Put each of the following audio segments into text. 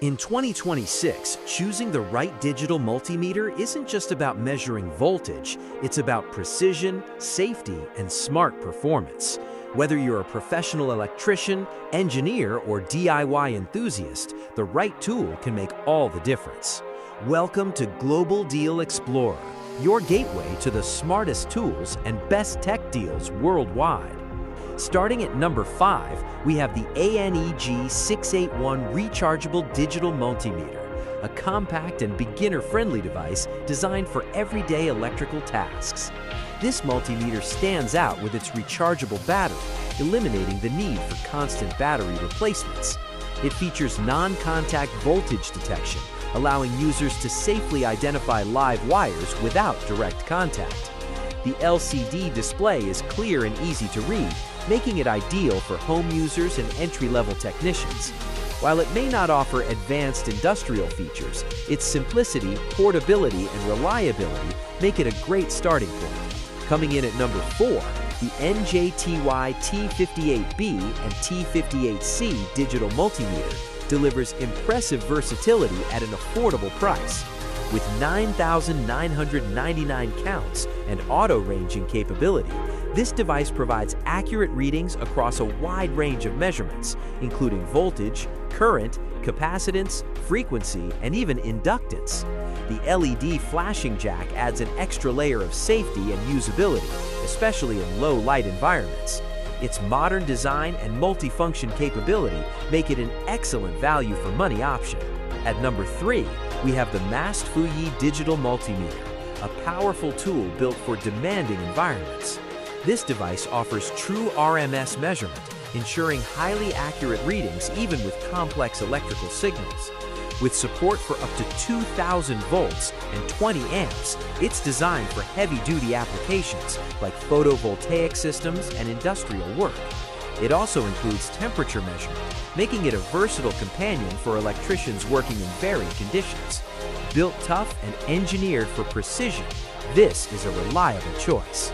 In 2026, choosing the right digital multimeter isn't just about measuring voltage, it's about precision, safety, and smart performance. Whether you're a professional electrician, engineer, or DIY enthusiast, the right tool can make all the difference. Welcome to Global Deal Explorer, your gateway to the smartest tools and best tech deals worldwide. Starting at number 5, we have the ANEG 681 Rechargeable Digital Multimeter, a compact and beginner-friendly device designed for everyday electrical tasks. This multimeter stands out with its rechargeable battery, eliminating the need for constant battery replacements. It features non-contact voltage detection, allowing users to safely identify live wires without direct contact. The LCD display is clear and easy to read, making it ideal for home users and entry-level technicians. While it may not offer advanced industrial features, its simplicity, portability, and reliability make it a great starting point. Coming in at number 4, the NJTY T58B and T58C digital multimeter delivers impressive versatility at an affordable price. With 9,999 counts and auto-ranging capability, this device provides accurate readings across a wide range of measurements, including voltage, current, capacitance, frequency, and even inductance. The LED flashing jack adds an extra layer of safety and usability, especially in low-light environments. Its modern design and multifunction capability make it an excellent value-for-money option. At number 3, we have the Mast Fuyi Digital Multimeter, a powerful tool built for demanding environments. This device offers true RMS measurement, ensuring highly accurate readings even with complex electrical signals. With support for up to 2,000 volts and 20 amps, it's designed for heavy-duty applications like photovoltaic systems and industrial work. It also includes temperature measurement, making it a versatile companion for electricians working in varied conditions. Built tough and engineered for precision, this is a reliable choice.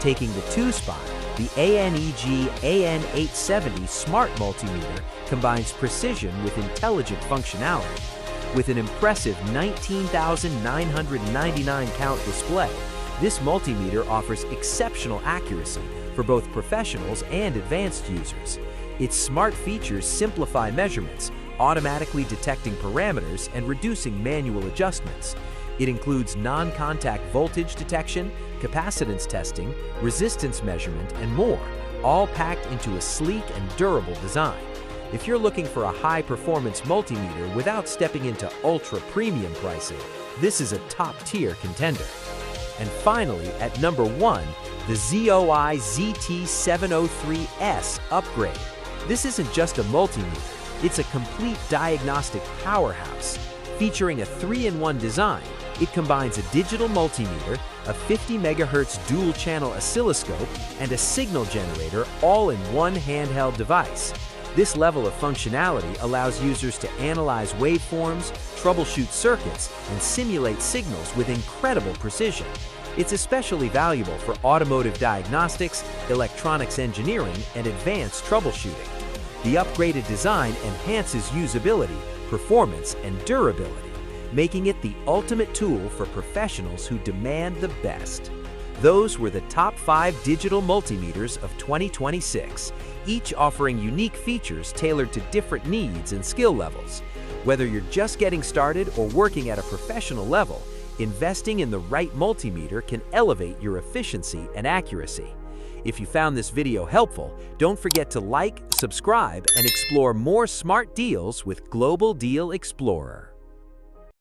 Taking the 2 spot, the ANEG AN870 Smart Multimeter combines precision with intelligent functionality. With an impressive 19,999 count display, this multimeter offers exceptional accuracy for both professionals and advanced users. Its smart features simplify measurements, automatically detecting parameters and reducing manual adjustments. It includes non-contact voltage detection, capacitance testing, resistance measurement, and more, all packed into a sleek and durable design. If you're looking for a high-performance multimeter without stepping into ultra-premium pricing, this is a top-tier contender. And finally, at number 1, the ZOI ZT703S Upgrade. This isn't just a multimeter, it's a complete diagnostic powerhouse. Featuring a 3-in-1 design, it combines a digital multimeter, a 50 MHz dual-channel oscilloscope, and a signal generator all in one handheld device. This level of functionality allows users to analyze waveforms, troubleshoot circuits, and simulate signals with incredible precision. It's especially valuable for automotive diagnostics, electronics engineering, and advanced troubleshooting. The upgraded design enhances usability, performance, and durability, making it the ultimate tool for professionals who demand the best. Those were the top 5 digital multimeters of 2026, each offering unique features tailored to different needs and skill levels. Whether you're just getting started or working at a professional level, investing in the right multimeter can elevate your efficiency and accuracy. If you found this video helpful, don't forget to like, subscribe, and explore more smart deals with Global Deal Explorer.